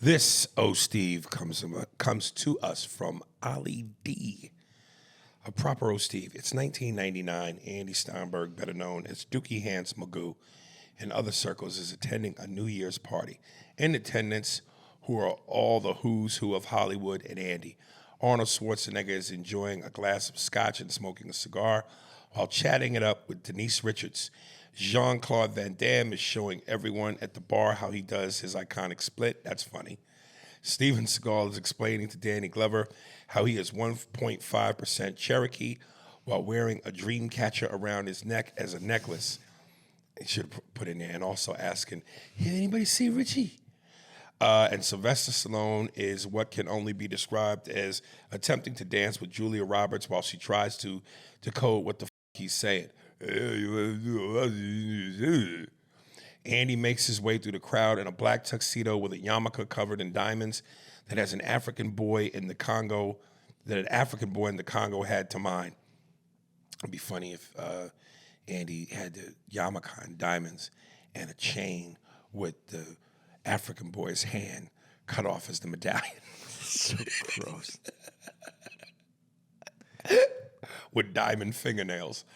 This, Oh Steve, comes to us from Ali D. A proper Oh Steve. It's 1999. Andy Steinberg, better known as Dookie Hands Magoo, in other circles, is attending a New Year's party. In attendance, who are all the who's who of Hollywood and Andy. Arnold Schwarzenegger is enjoying a glass of scotch and smoking a cigar while chatting it up with Denise Richards. Jean-Claude Van Damme is showing everyone at the bar how he does his iconic split. That's funny. Steven Seagal is explaining to Danny Glover how he is 1.5% Cherokee while wearing a dream catcher around his neck as a necklace. He should have put in there, and also asking, "Did anybody see Richie?" And Sylvester Stallone is what can only be described as attempting to dance with Julia Roberts while she tries to decode what the he's saying. Andy makes his way through the crowd in a black tuxedo with a yarmulke covered in diamonds that has an African boy in the Congo had to mind. It'd be funny if Andy had the yarmulke and diamonds and a chain with the African boy's hand cut off as the medallion. So gross. With diamond fingernails.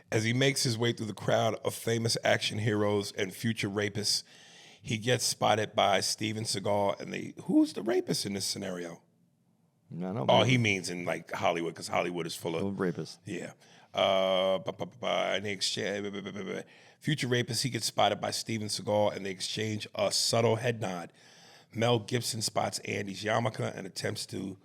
As he makes his way through the crowd of famous action heroes and future rapists, he gets spotted by Steven Seagal. And who's the rapist in this scenario? No. Oh, he means in like Hollywood, because Hollywood is full of rapists. Yeah. And they exchange future rapist. He gets spotted by Steven Seagal, and they exchange a subtle head nod. Mel Gibson spots Andy's yarmulke and attempts to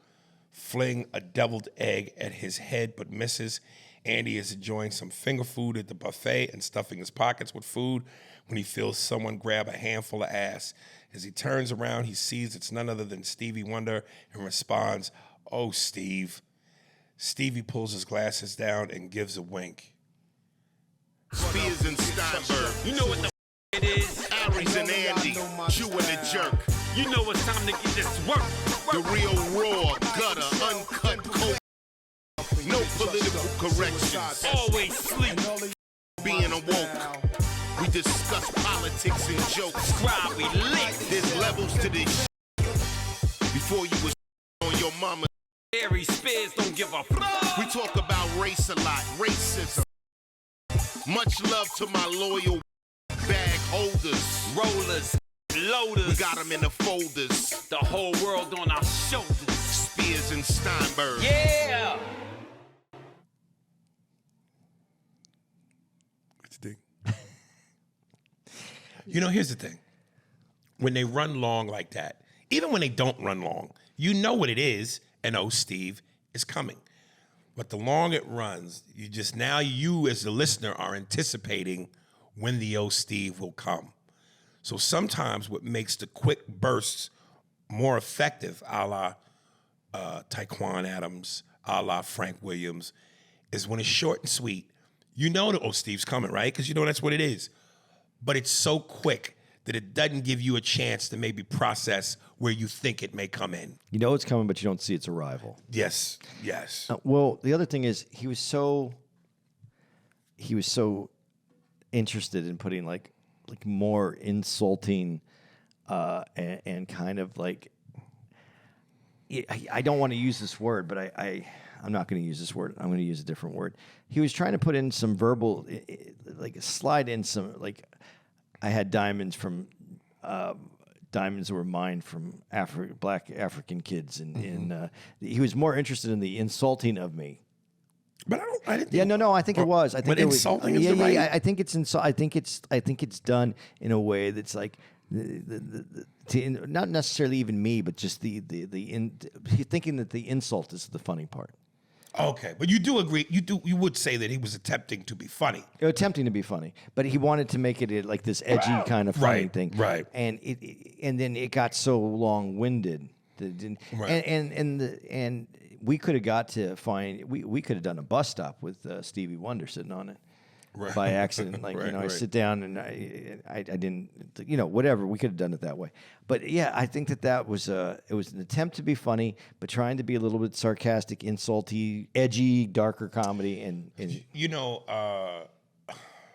fling a deviled egg at his head, but misses. Andy is enjoying some finger food at the buffet and stuffing his pockets with food when he feels someone grab a handful of ass. As he turns around, he sees it's none other than Stevie Wonder and responds, "Oh, Steve." Stevie pulls his glasses down and gives a wink. Spears and Steinberg. You know what the it is? Aries and Andy, Jew and the jerk. You know it's time to get this work. The real raw, gutter, uncut, cold. No political corrections. Always sleep. Being awoke. We discuss politics and jokes. Scribe, we lit. There's levels to this before you was on your mama. Aries Spears don't give a fuck. We talk about race a lot, racism. Much love to my loyal bag holders, rollers, loaders. We got them in the folders. The whole world on our shoulders. Spears and Steinberg. Yeah. What's the thing? Here's the thing. When they run long like that, even when they don't run long, you know what it is, and Oh Steve is coming. But the longer it runs, you as the listener are anticipating when the Oh Steve will come. So sometimes what makes the quick bursts more effective, a la Taekwon Adams, a la Frank Williams, is when it's short and sweet. You know the Oh Steve's coming, right? Because you know that's what it is. But it's so quick that it doesn't give you a chance to maybe process where you think it may come in. You know it's coming, but you don't see its arrival. Yes. Well, the other thing is he was so interested in putting like more insulting and kind of like I don't want to use this word, but I'm not going to use this word. I'm going to use a different word. He was trying to put in some verbal, like slide in some like. I had diamonds from diamonds were mined from black African kids, and he was more interested in the insulting of me. But I didn't. Yeah, no. I think it was. I think but it insulting was. is the right. I think it's I think it's done in a way that's like not necessarily even me, but just thinking that the insult is the funny part. Okay, but you do agree. You would say that he was attempting to be funny. Attempting to be funny, but he wanted to make it like this edgy kind of funny thing. Right. And then it got so long-winded. And we could have got to find we could have done a bus stop with Stevie Wonder sitting on it. Right. By accident, I sit down and I didn't, whatever. We could have done it that way, but yeah, I think that was it was an attempt to be funny, but trying to be a little bit sarcastic, insulty, edgy, darker comedy, and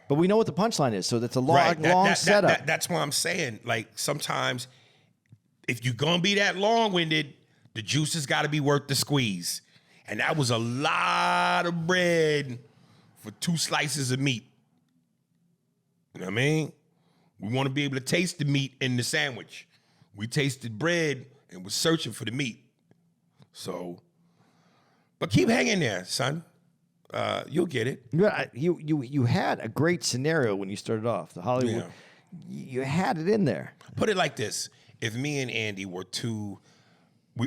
But we know what the punchline is, so that's a long, Right. long setup. That's why I'm saying, like, sometimes if you're going to be that long-winded, the juice has got to be worth the squeeze. And that was a lot of bread for 2 slices of meat. You know what I mean? We want to be able to taste the meat in the sandwich. We tasted bread and was searching for the meat. So, but keep hanging there, son. You'll get it. You had a great scenario when you started off. The Hollywood, you had it in there. Put it like this: if me and Andy were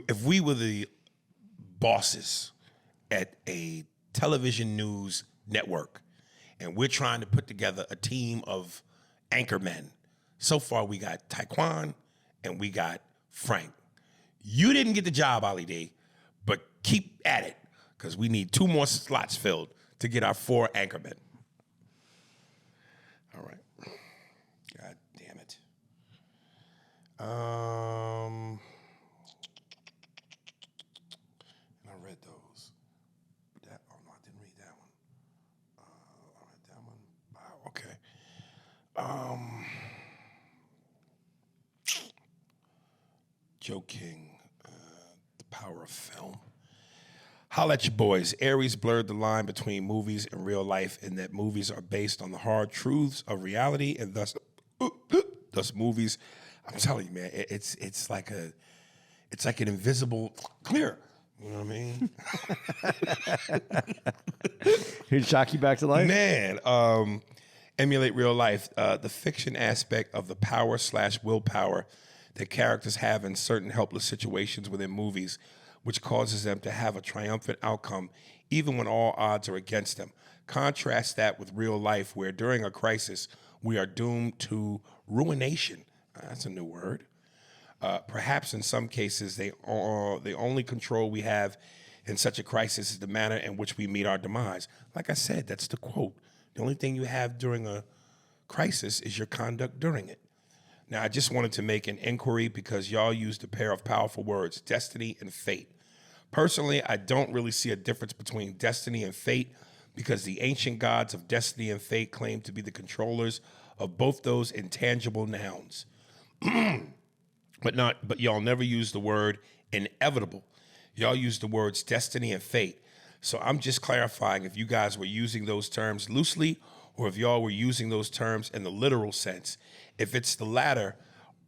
if we were the bosses at a television news network, and we're trying to put together a team of anchormen. So far, we got Taekwon and we got Frank. You didn't get the job, Ali D, but keep at it, because we need 2 more slots filled to get our 4 anchormen. All right. God damn it. I read those. No, I didn't read that one. I read that one. Wow, okay. Joe King, The Power of Film. Holla at your boys. Aries blurred the line between movies and real life, in that movies are based on the hard truths of reality, and thus movies. I'm telling you, man, it's like an invisible clear. You know what I mean? He'd shock you back to life? Man, emulate real life. The fiction aspect of the power/willpower that characters have in certain helpless situations within movies, which causes them to have a triumphant outcome even when all odds are against them. Contrast that with real life, where during a crisis, we are doomed to ruination. That's a new word. Perhaps in some cases, the only control we have in such a crisis is the manner in which we meet our demise. Like I said, that's the quote. The only thing you have during a crisis is your conduct during it. Now, I just wanted to make an inquiry because y'all used a pair of powerful words, destiny and fate. Personally, I don't really see a difference between destiny and fate, because the ancient gods of destiny and fate claim to be the controllers of both those intangible nouns. But y'all never use the word inevitable. Y'all use the words destiny and fate. So I'm just clarifying if you guys were using those terms loosely, or if y'all were using those terms in the literal sense. If it's the latter,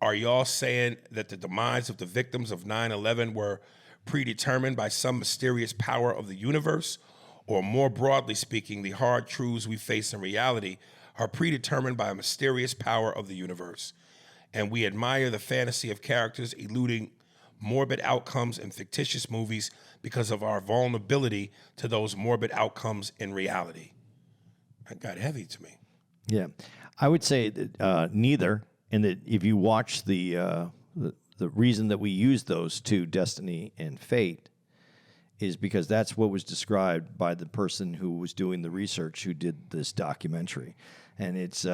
are y'all saying that the demise of the victims of 9/11 were predetermined by some mysterious power of the universe? Or more broadly speaking, the hard truths we face in reality are predetermined by a mysterious power of the universe? And we admire the fantasy of characters eluding morbid outcomes in fictitious movies because of our vulnerability to those morbid outcomes in reality. That got heavy to me. Yeah, I would say that neither. And that if you watch the reason that we use those two, destiny and fate, is because that's what was described by the person who was doing the research, who did this documentary, and it's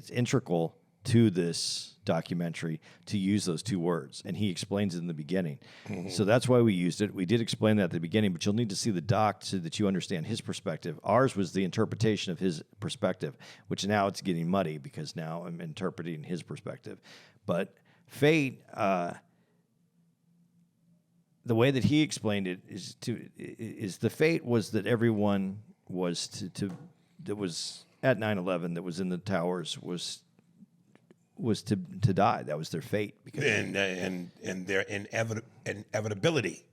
integral to this documentary to use those 2 words, and he explains it in the beginning. Mm-hmm. So that's why we used it. We did explain that at the beginning, but you'll need to see the doc so that you understand his perspective. Ours was the interpretation of his perspective, which now it's getting muddy because now I'm interpreting his perspective. But fate, the way that he explained it is the fate was that everyone was that was at 9/11, that was in the towers, was to die. That was their fate, because and their inevitability,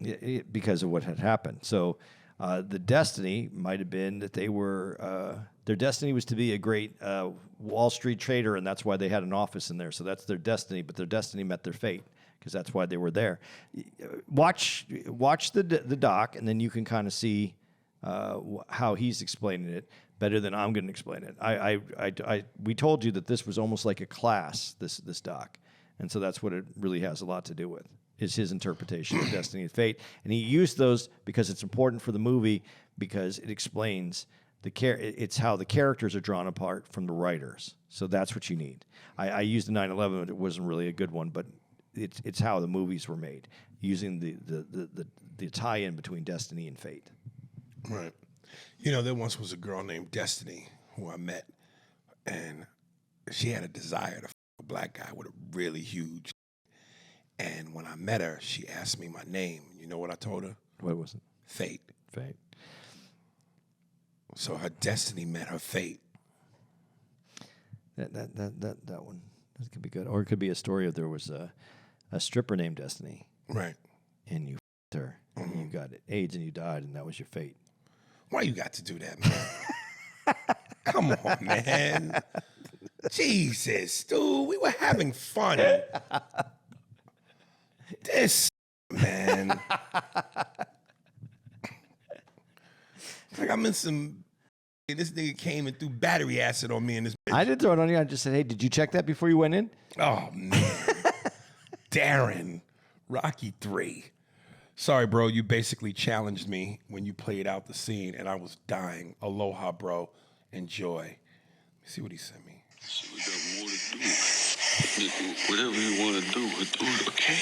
because of what had happened. So the destiny might have been that they were their destiny was to be a great Wall Street trader, and that's why they had an office in there. So that's their destiny, but their destiny met their fate, because that's why they were there. Watch the doc, and then you can kind of see how he's explaining it better than I'm going to explain it. We told you that this was almost like a class, this doc, and so that's what it really has a lot to do with, is his interpretation of destiny and fate. And he used those because it's important for the movie, because it explains it's how the characters are drawn apart from the writers. So that's what you need. I used the 9/11, but it wasn't really a good one, but it's how the movies were made, using the tie-in between destiny and fate. Right. You know, there once was a girl named Destiny who I met, and she had a desire to f a black guy with a really huge. And when I met her, she asked me my name. You know what I told her? What was it? Fate. Fate. So her destiny met her fate. That one. That could be good. Or it could be a story of there was a stripper named Destiny. Right. And you f***ed her. And you got AIDS and you died, and that was your fate. Why you got to do that, man? Come on, man. Jesus, dude, we were having fun. This, man. Like I'm in some. This nigga came and threw battery acid on me in this bitch. I didn't throw it on you. I just said, hey, did you check that before you went in? Oh, man. Darren, Rocky 3. Sorry, bro. You basically challenged me when you played out the scene, and I was dying. Aloha, bro. Enjoy. Let me see what he sent me. So we got more to do. Nigga, whatever you want to do, we'll do it, okay?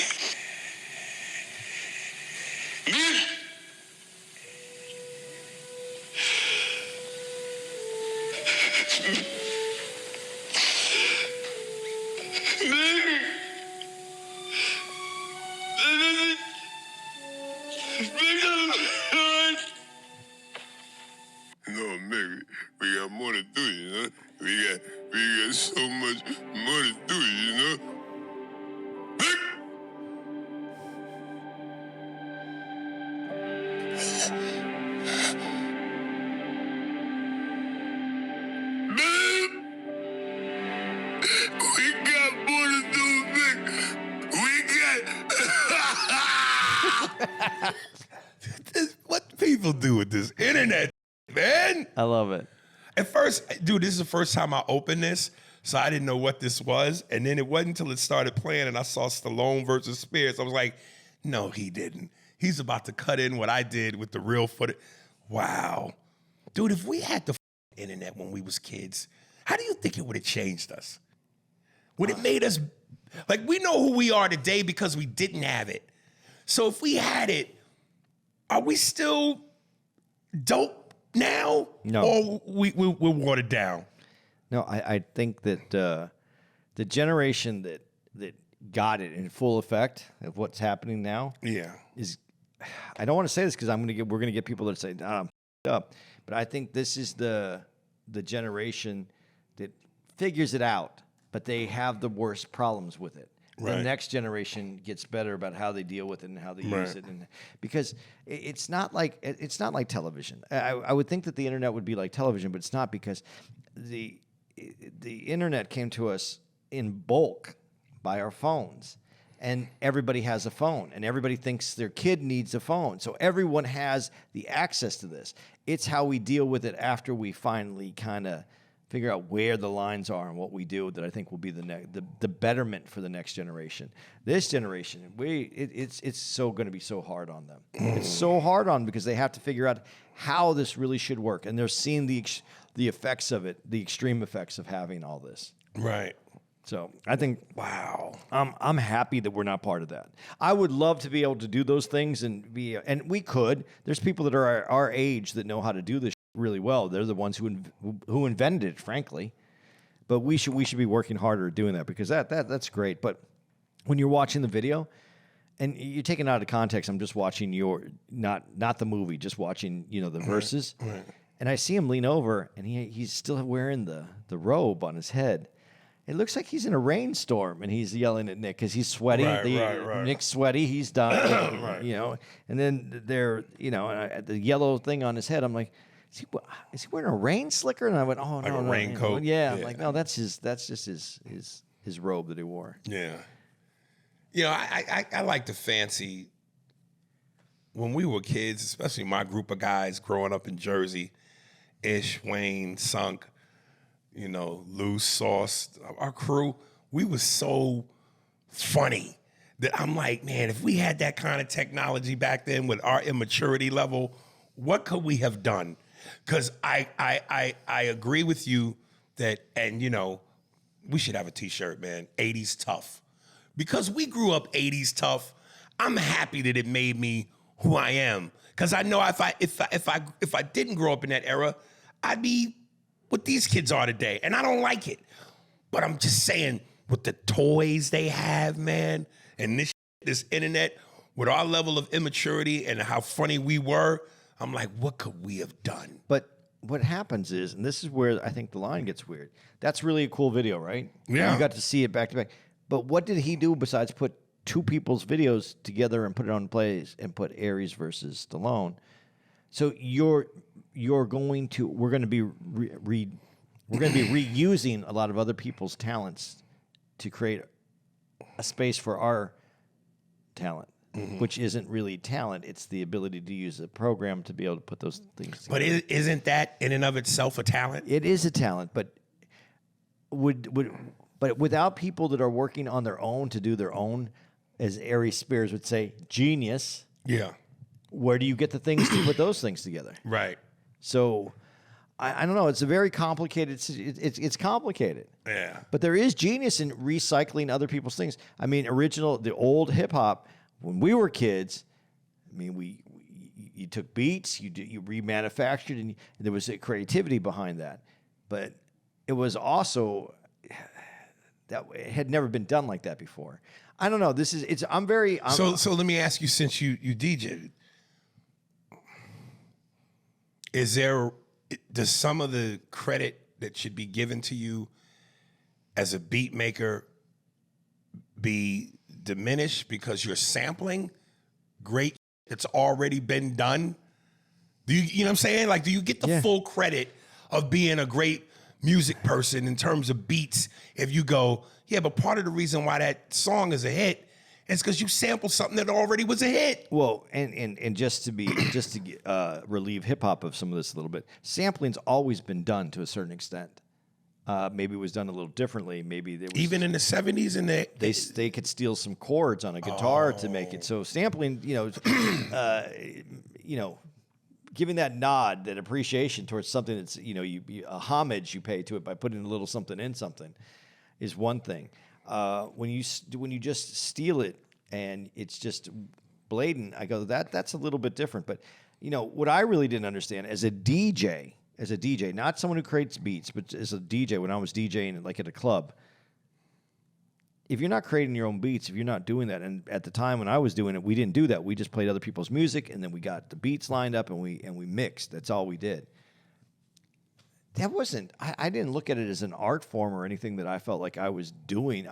No, maybe we got more to do, you know? We got so much more to do, you know? We got more to do, Vic. What people do with this internet, man? I love it. At first, dude, this is the first time I opened this, so I didn't know what this was. And then it wasn't until it started playing and I saw Stallone versus Spears. I was like, no, he didn't. He's about to cut in what I did with the real footage. Wow. Dude, if we had the internet when we was kids, how do you think it would have changed us? Would it made us, like, we know who we are today because we didn't have it. So if we had it, are we still dope now? No. Or we're watered down? No, I think that the generation that got it in full effect of what's happening now Yeah. is, I don't want to say this because we're gonna get people that say, nah, I'm up, but I think this is the generation that figures it out, but they have the worst problems with it. Right. The next generation gets better about how they deal with it and how they use it, and because it's not like television. I would think that the internet would be like television, but it's not, because the internet came to us in bulk by our phones, and everybody has a phone, and everybody thinks their kid needs a phone, so everyone has the access to this. It's how we deal with it after we finally kind of figure out where the lines are and what we do that I think will be the betterment for the next generation. This generation, it's so going to be so hard on them. It's so hard on them because they have to figure out how this really should work, and they're seeing the effects of it, the extreme effects of having all this. Right. So I think, Wow. I'm happy that we're not part of that. I would love to be able to do those things and we could. There's people that are our age that know how to do this really well. They're the ones who invented it, frankly. But we should be working harder at doing that, because that's great. But when you're watching the video and you're taken out of context, I'm just watching not the movie, just watching the verses. Right. And I see him lean over, and he's still wearing the robe on his head. It looks like he's in a rainstorm, and he's yelling at Nick because he's sweaty. Right. Nick's sweaty. He's done. Right. And then the yellow thing on his head. I'm like, is he wearing a rain slicker? And I went, oh, Like no, a no. raincoat? Yeah. I'm Yeah. like, no, that's just his robe that he wore. Yeah. I like the fancy. When we were kids, especially my group of guys growing up in Jersey, Ish, Wayne, Sunk, Loose, Sauce, our crew, we was so funny that I'm like, man, if we had that kind of technology back then with our immaturity level, what could we have done? Because I agree with you that, and we should have a T-shirt, man. 80s tough, because we grew up 80s tough. I'm happy that it made me who I am, because I know if I didn't grow up in that era, I'd be what these kids are today. And I don't like it. But I'm just saying, with the toys they have, man, and this internet, with our level of immaturity and how funny we were, I'm like, what could we have done? But what happens is, and this is where I think the line gets weird. That's really a cool video, right? Yeah. You got to see it back to back. But what did he do besides put two people's videos together and put it on plays and put Aries versus Stallone? So we're going to be reusing a lot of other people's talents to create a space for our talent, which isn't really talent. It's the ability to use a program to be able to put those things together. But isn't that in and of itself a talent? It is a talent, but but without people that are working on their own to do their own, as Ari Spears would say, genius. Yeah. Where do you get the things to put those things together? Right. So I don't know. It's a very complicated. It's complicated. Yeah. But there is genius in recycling other people's things. I mean, the old hip hop when we were kids. I mean, you took beats, you remanufactured, and there was a creativity behind that. But it was also that it had never been done like that before. I don't know. So let me ask you, since you DJ'd, does some of the credit that should be given to you as a beat maker be diminished because you're sampling great that's already been done? You know what I'm saying? Like, do you get the full credit of being a great music person in terms of beats if you go, yeah, but part of the reason why that song is a hit is because you sampled something that already was a hit? Well, and just to relieve hip hop of some of this a little bit, sampling's always been done to a certain extent. Maybe it was done a little differently. Maybe there was, even in the 70s, and they could steal some chords on a guitar to make it. So sampling, giving that nod, that appreciation towards something that's a homage you pay to it by putting a little something in something, is one thing. When you just steal it and it's just blatant, I go that's a little bit different. But what I really didn't understand as a DJ, not someone who creates beats, but as a DJ, when I was DJing like at a club, if you're not creating your own beats, if you're not doing that, and at the time when I was doing it, we didn't do that. We just played other people's music, and then we got the beats lined up, and we mixed. That's all we did. That wasn't. I didn't look at it as an art form or anything that I felt like I was doing.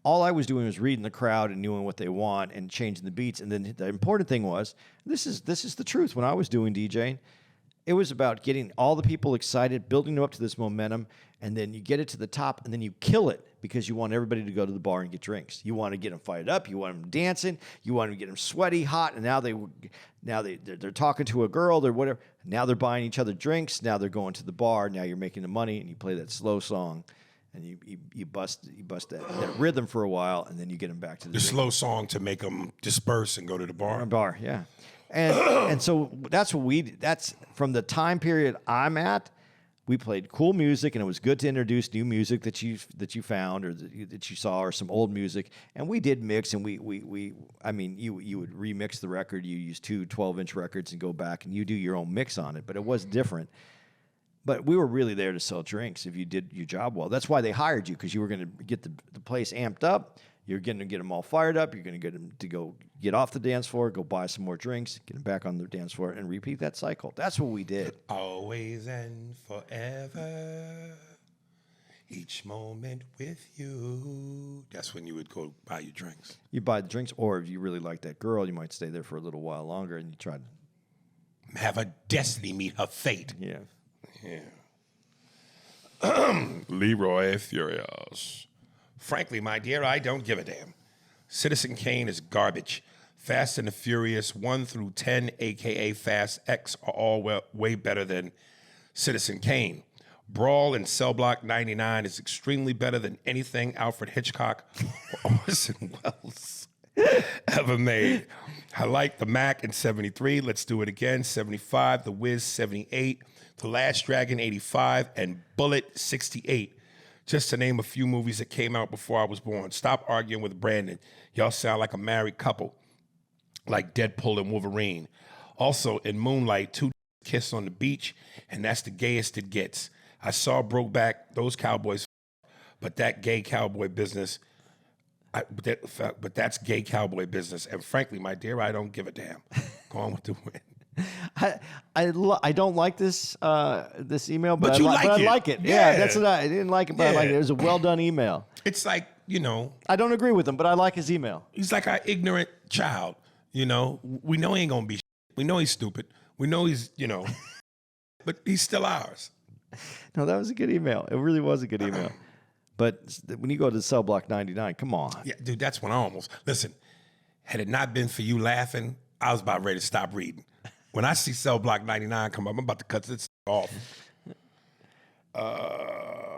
All I was doing was reading the crowd and knowing what they want and changing the beats. And then the important thing was, this is the truth. When I was doing DJing, it was about getting all the people excited, building them up to this momentum, and then you get it to the top, and then you kill it because you want everybody to go to the bar and get drinks. You want to get them fired up. You want them dancing. You want to get them sweaty, hot, and now they're talking to a girl. They're whatever. Now they're buying each other drinks. Now they're going to the bar. Now you're making the money, and you play that slow song, and you bust that rhythm for a while, and then you get them back to the slow song to make them disperse and go to the bar. Bar, yeah. And so that's what that's from the time period I'm at. We played cool music, and it was good to introduce new music that you found or that you saw, or some old music. And we did mix, and you would remix the record. You use 2 12-inch records and go back, and you do your own mix on it. But it was different. But we were really there to sell drinks if you did your job well. That's why they hired you, because you were going to get the place amped up. You're going to get them all fired up. You're going to get them to go get off the dance floor, go buy some more drinks, get them back on the dance floor, and repeat that cycle. That's what we did. Always and forever, each moment with you. That's when you would go buy your drinks. You buy the drinks, or if you really like that girl, you might stay there for a little while longer, and you try to have a destiny meet her fate. Yeah. Leroy Furious. Frankly, my dear, I don't give a damn. Citizen Kane is garbage. Fast and the Furious 1 through 10, a.k.a. Fast X, are all way better than Citizen Kane. Brawl in Cell Block 99 is extremely better than anything Alfred Hitchcock or Orson Welles ever made. I like The Mac in 73, Let's Do It Again, 75, The Wiz, 78, The Last Dragon, 85, and Bullet, 68. Just to name a few movies that came out before I was born. Stop arguing with Brandon. Y'all sound like a married couple, like Deadpool and Wolverine. Also, in Moonlight, 2 kiss on the beach, and that's the gayest it gets. I saw Brokeback, those Cowboys, but that gay cowboy business, but that's gay cowboy business. And frankly, my dear, I don't give a damn. Go on with the win. I don't like this email, but you I like it. like it. Yeah. Yeah, that's what I didn't like it, but I like it. Yeah. It was a well done email. It's like, I don't agree with him, but I like his email. he's like our ignorant child. We know he ain't gonna be. We know he's stupid. We know he's, but he's still ours. No, that was a good email. It really was a good email. But when you go to Cell Block 99, come on. Yeah, dude, that's when I almost listen. Had it not been for you laughing, I was about ready to stop reading. When I see Cell Block 99 come up, I'm about to cut this off.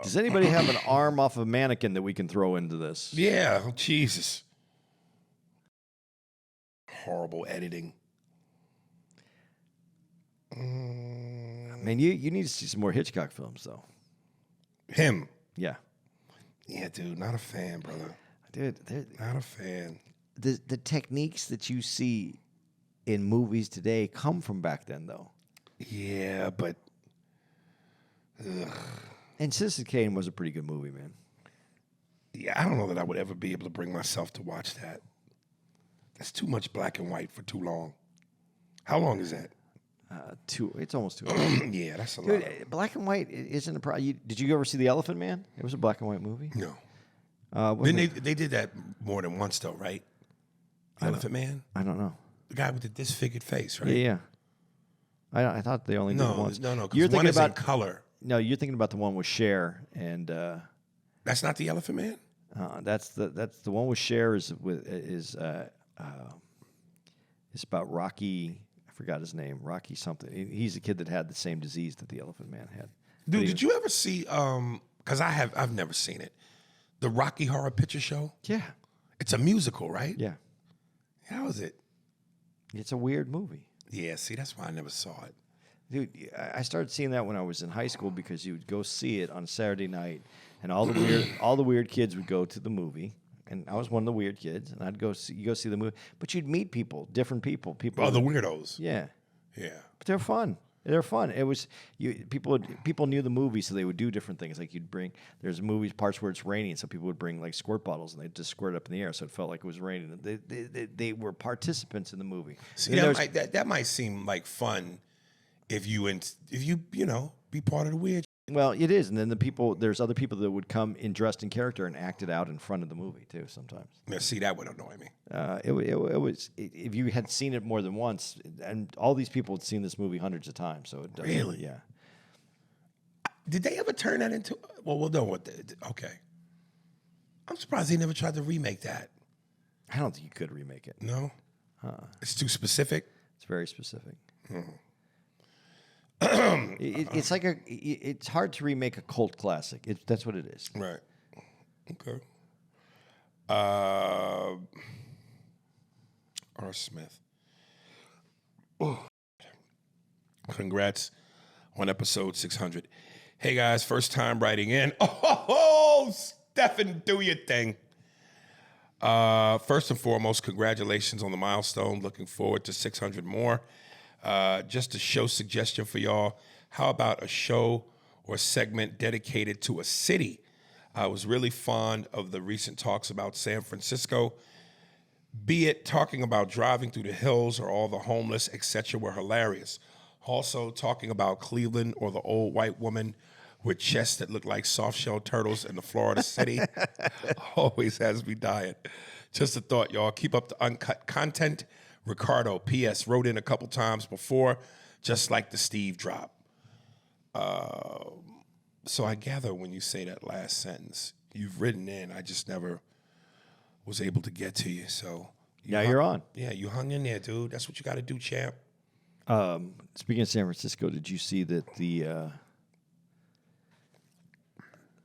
Does anybody have an arm off a mannequin that we can throw into this? Yeah, oh, Jesus. Horrible editing. Man, you need to see some more Hitchcock films, though. Him. Yeah. Yeah, dude, not a fan, brother. Dude, Not a fan. the techniques that you see in movies today come from back then, though. Yeah, but And Citizen Kane was a pretty good movie, man. yeah, I don't know that I would ever be able to bring myself to watch that. That's too much black and white for too long. How long is that? It's almost 2 hours. Yeah, that's a lot. Dude, black and white isn't a problem. Did you ever see The Elephant Man? It was a black and white movie. No. Wasn't Then it? they did that more than once, though, right? Elephant Man? I don't know. The guy with the disfigured face, right? Yeah. I thought they only did it No, once. no, You're because one thinking is about in color. No, you're thinking about the one with Cher, and That's not the Elephant Man? that's the one with Cher is it's about Rocky. I forgot his name. Rocky something. He's a kid that had the same disease that the Elephant Man had. Dude, did you ever see, because I've never seen it, the Rocky Horror Picture Show? Yeah. It's a musical, right? Yeah. How is it? It's a weird movie. Yeah, see, that's why I never saw it. Dude, I started seeing that when I was in high school because you would go see it on Saturday night, and all the weird kids would go to the movie, and I was one of the weird kids, and I'd go see the movie. But you'd meet different people. Oh, the weirdos. Yeah, Yeah. but they're fun. They're fun. It was people knew the movie, so they would do different things. Like there's movies parts where it's raining, so people would bring like squirt bottles and they'd just squirt up in the air, so it felt like it was raining. They were participants in the movie. See, that might seem like fun if you be part of the weird. Well, it is, and then there's other people that would come dressed in character and act it out in front of the movie too. Sometimes. Now, see, that would annoy me. It was if you had seen it more than once, and all these people had seen this movie hundreds of times, so it does. Really? Yeah. Did they ever turn that into? Well, no. Okay. I'm surprised they never tried to remake that. I don't think you could remake it. No. It's too specific. It's very specific. It's like it's hard to remake a cult classic. That's what it is. Right. Okay. R. Smith. Oh. Congrats on episode 600. Hey guys, first time writing in. Oh, Stefan, do your thing. First and foremost, congratulations on the milestone. Looking forward to 600 more. Just a show suggestion for y'all. How about a show or segment dedicated to a city? I was really fond of the recent talks about San Francisco. Be it talking about driving through the hills or all the homeless, etc., were hilarious. Also, talking about Cleveland or the old white woman with chests that look like soft-shell turtles in the Florida city always has me dying. Just a thought, y'all. Keep up the uncut content. Ricardo, P.S., wrote in a couple times before, just like the Steve drop. So I gather when you say that last sentence, you've written in. I just never was able to get to you. So You're on. Yeah, you hung in there, dude. That's what you got to do, champ. Speaking of San Francisco, did you see that the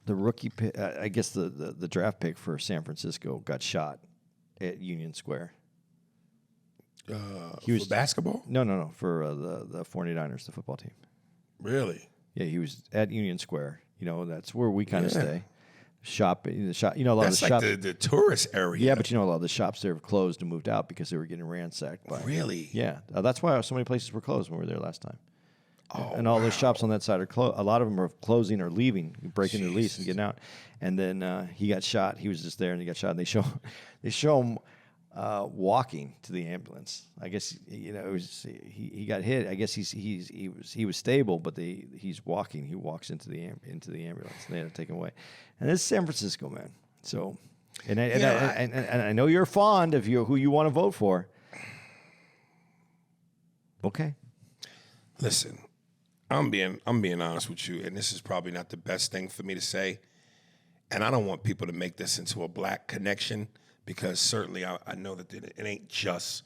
rookie pick, I guess the draft pick for San Francisco got shot at Union Square? He was basketball? No, for the 49ers, the football team. Really? Yeah, he was at Union Square. That's where we kind of stay. Shop, a lot That's of like shops. the tourist area. Yeah, but a lot of the shops there have closed and moved out because they were getting ransacked by. Really? Yeah, that's why so many places were closed when we were there last time. and all those shops on that side are a lot of them are closing or leaving, breaking their lease and getting out. And then he got shot. He was just there, and he got shot. And they show him walking to the ambulance. I guess it was he got hit. I guess he was stable, but he's walking. He walks into the ambulance, and they had to take him away. And this is San Francisco, man. So, and I know you're fond of who you want to vote for. Okay. Listen, I'm being honest with you, and this is probably not the best thing for me to say. And I don't want people to make this into a black connection, because certainly I know that it ain't just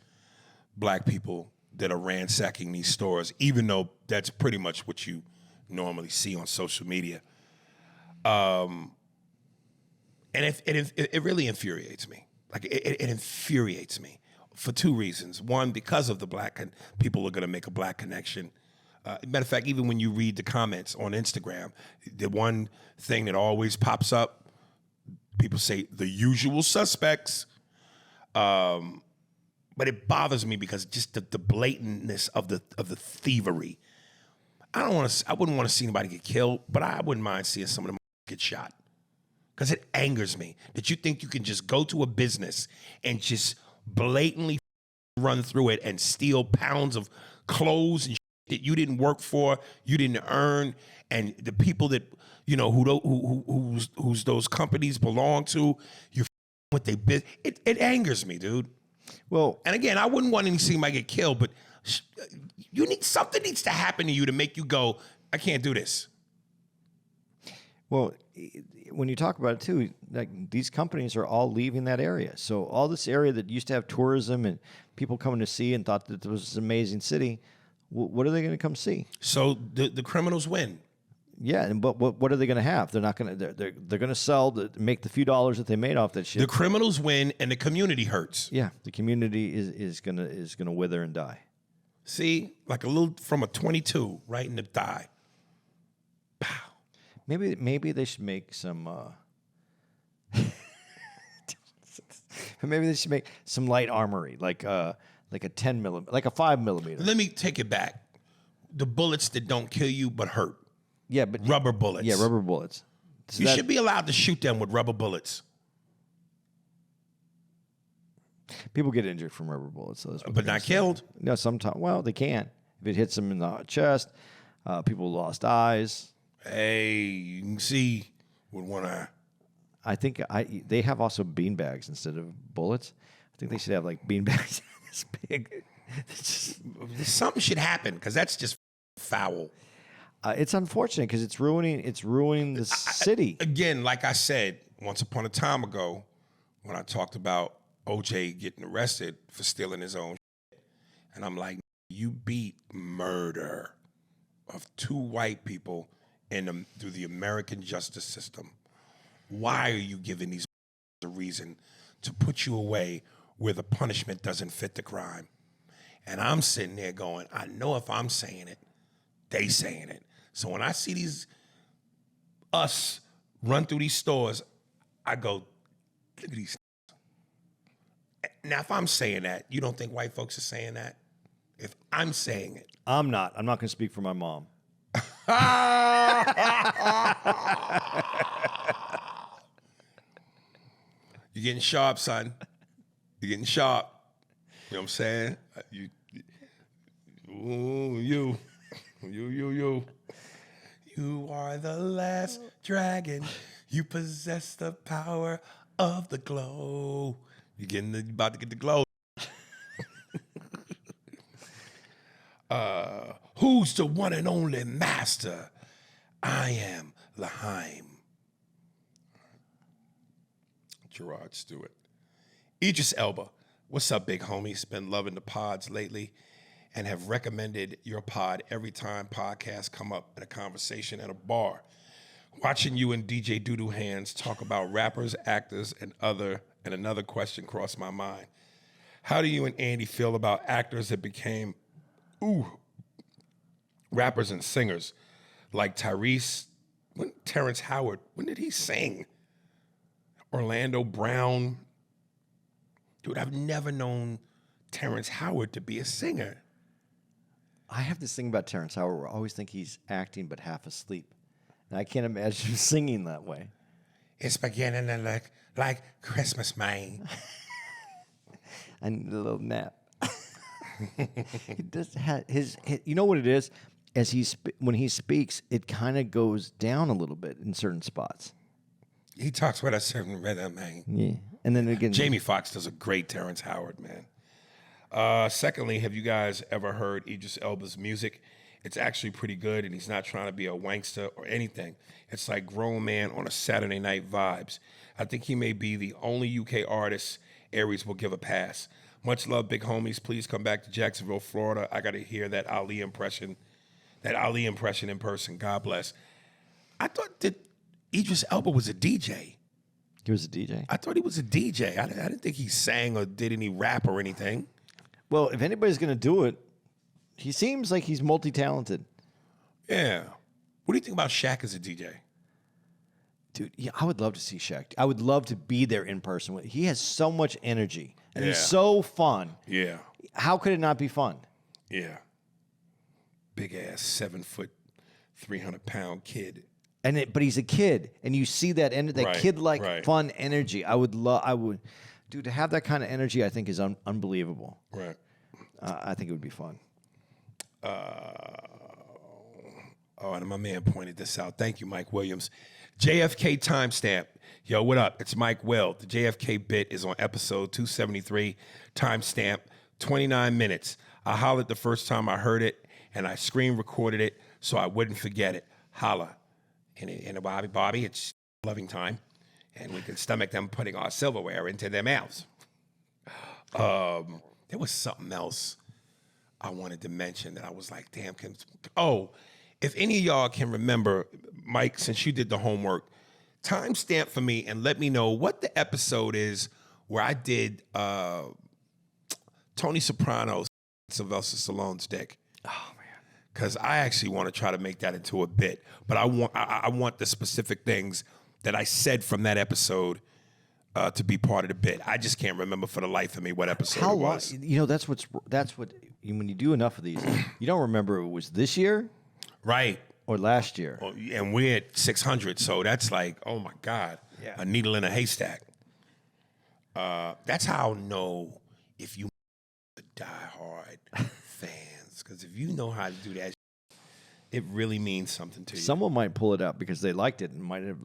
black people that are ransacking these stores, even though that's pretty much what you normally see on social media. And it really infuriates me. Like, it infuriates me for two reasons. One, because of the people are going to make a black connection. Matter of fact, even when you read the comments on Instagram, the one thing that always pops up, people say the usual suspects. But it bothers me because just the blatantness of the thievery. I wouldn't want to see anybody get killed, but I wouldn't mind seeing some of them get shot. Because it angers me that you think you can just go to a business and just blatantly run through it and steal pounds of clothes and that you didn't work for, you didn't earn, and the people that who's those companies belong to, you're with their business. It angers me, dude. Well, and again, I wouldn't want to see somebody get killed, but something needs to happen to you to make you go, I can't do this. Well, when you talk about it too, like, these companies are all leaving that area. So all this area that used to have tourism and people coming to see and thought that it was an amazing city, what are they going to come see? So the criminals win. Yeah, but what are they going to have? They're not going to. They're going to sell make the few dollars that they made off that shit. The criminals win, and the community hurts. Yeah, the community is gonna wither and die. See, like a little from a 22 right in the thigh. Pow. Maybe they should make some. Maybe they should make some light armory, like a 10 millimeter, like a 5 millimeter. Let me take it back. The bullets that don't kill you but hurt. Yeah, but rubber bullets. Yeah, rubber bullets. So you should be allowed to shoot them with rubber bullets. People get injured from rubber bullets, so but not killed. No, sometimes. Well, they can. If it hits them in the chest, people lost eyes. Hey, you can see with one eye. I think they have also bean bags instead of bullets. I think they should have like bean bags this big. Something should happen because that's just foul. It's unfortunate because it's ruining the city. Again, like I said, once upon a time ago, when I talked about OJ getting arrested for stealing his own shit, and I'm like, you beat murder of two white people through the American justice system. Why are you giving these a reason to put you away where the punishment doesn't fit the crime? And I'm sitting there going, I know if I'm saying it, they saying it. So when I see us run through these stores, I go, look at these. Now, if I'm saying that, you don't think white folks are saying that? If I'm saying it. I'm not. I'm not going to speak for my mom. You're getting sharp, son. You're getting sharp. You know what I'm saying? You are the last dragon. You possess the power of the glow. You're about to get the glow. Who's the one and only master? I am Laheim. Gerard Stewart. Idris Elba. What's up, big homies? Been loving the pods lately and have recommended your pod every time podcasts come up in a conversation at a bar. Watching you and DJ Doodoo Hands talk about rappers, actors, and another question crossed my mind. How do you and Andy feel about actors that became rappers and singers like Terrence Howard? When did he sing? Orlando Brown. Dude, I've never known Terrence Howard to be a singer. I have this thing about Terrence Howard where I always think he's acting but half asleep. And I can't imagine him singing that way. It's beginning to look like Christmas, man. I need a little nap. He does have his, you know what it is? As when he speaks, it kind of goes down a little bit in certain spots. He talks with a certain rhythm, man. Yeah. And then again, Jamie Foxx does a great Terrence Howard, man. Secondly, have you guys ever heard Idris Elba's music? It's actually pretty good, and he's not trying to be a wankster or anything. It's like grown man on a Saturday night vibes. I think he may be the only UK artist Aries will give a pass. Much love, big homies. Please come back to Jacksonville, Florida. I got to hear that Ali impression in person. God bless. I thought that Idris Elba was a DJ. he was a DJ. I thought he was a DJ. I didn't think he sang or did any rap or anything. Well, if anybody's going to do it, he seems like he's multi-talented. Yeah. What do you think about Shaq as a DJ? Dude, yeah, I would love to see Shaq. I would love to be there in person. He has so much energy, and he's so fun. Yeah. How could it not be fun? Yeah. Big ass 7 foot, 300-pound kid. But he's a kid, and you see that kid-like fun energy. Dude, to have that kind of energy, I think is unbelievable. Right. I think it would be fun. And my man pointed this out. Thank you, Mike Williams. JFK timestamp. Yo, what up? It's Mike Will. The JFK bit is on episode 273. Timestamp, 29 minutes. I hollered the first time I heard it, and I screen recorded it so I wouldn't forget it. Holla. And Bobby, it's loving time, and we can stomach them putting our silverware into their mouths. There was something else I wanted to mention that I was like, damn. If any of y'all can remember, Mike, since you did the homework, timestamp for me and let me know what the episode is where I did Tony Soprano, Sylvester Stallone's dick. Oh, man. Because I actually want to try to make that into a bit. But I want the specific things that I said from that episode to be part of the bit. I just can't remember for the life of me what episode it was. You know, that's what when you do enough of these, you don't remember it was this year, right, or last year. Well, and we're at 600, so that's like, oh my God, a needle in a haystack. That's how I'll know if you die-hard fans, because if you know how to do that, it really means something to you. Someone might pull it out because they liked it and might have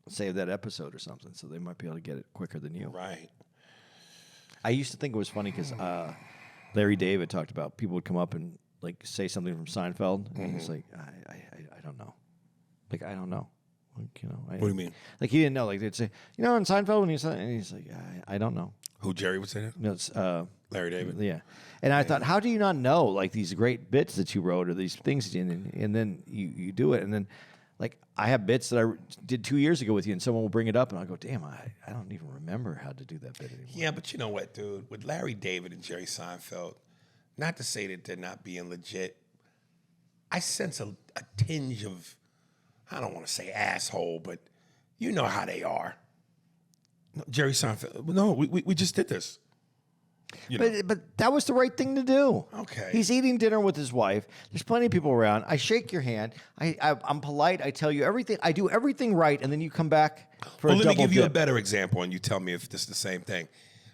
saved that episode or something, so they might be able to get it quicker than you. Right. I used to think it was funny because Larry David talked about people would come up and say something from Seinfeld, and he's like, I don't know, I don't know, what do you mean? He didn't know. They'd say, in Seinfeld, and he's like, I don't know. Who, Jerry would say that? No, it's Larry David. Yeah, and I thought, how do you not know these great bits that you wrote or these things, and then you do it, and then. I have bits that I did 2 years ago with you, and someone will bring it up, and I'll go, damn, I don't even remember how to do that bit anymore. Yeah, but you know what, dude? With Larry David and Jerry Seinfeld, not to say that they're not being legit, I sense a tinge of, I don't want to say asshole, but you know how they are. No, Jerry Seinfeld, no, we just did this. But that was the right thing to do. Okay. He's eating dinner with his wife. There's plenty of people around. I shake your hand. I'm polite. I tell you everything. I do everything right, and then you come back for a double dip. Let me give you a better example, and you tell me if this is the same thing.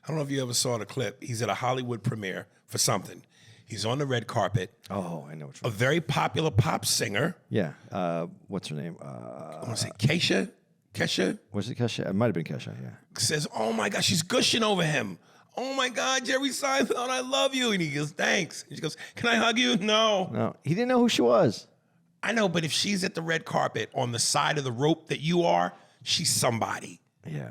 I don't know if you ever saw the clip. He's at a Hollywood premiere for something. He's on the red carpet. Oh, I know what a very popular pop singer. Yeah. What's her name? I want to say Kesha. Was it Kesha? It might have been Kesha, yeah. Says, oh, my God, she's gushing over him. Oh, my God, Jerry Seinfeld, I love you. And he goes, thanks. And she goes, can I hug you? No. No, he didn't know who she was. I know, but if she's at the red carpet on the side of the rope that you are, she's somebody. Yeah.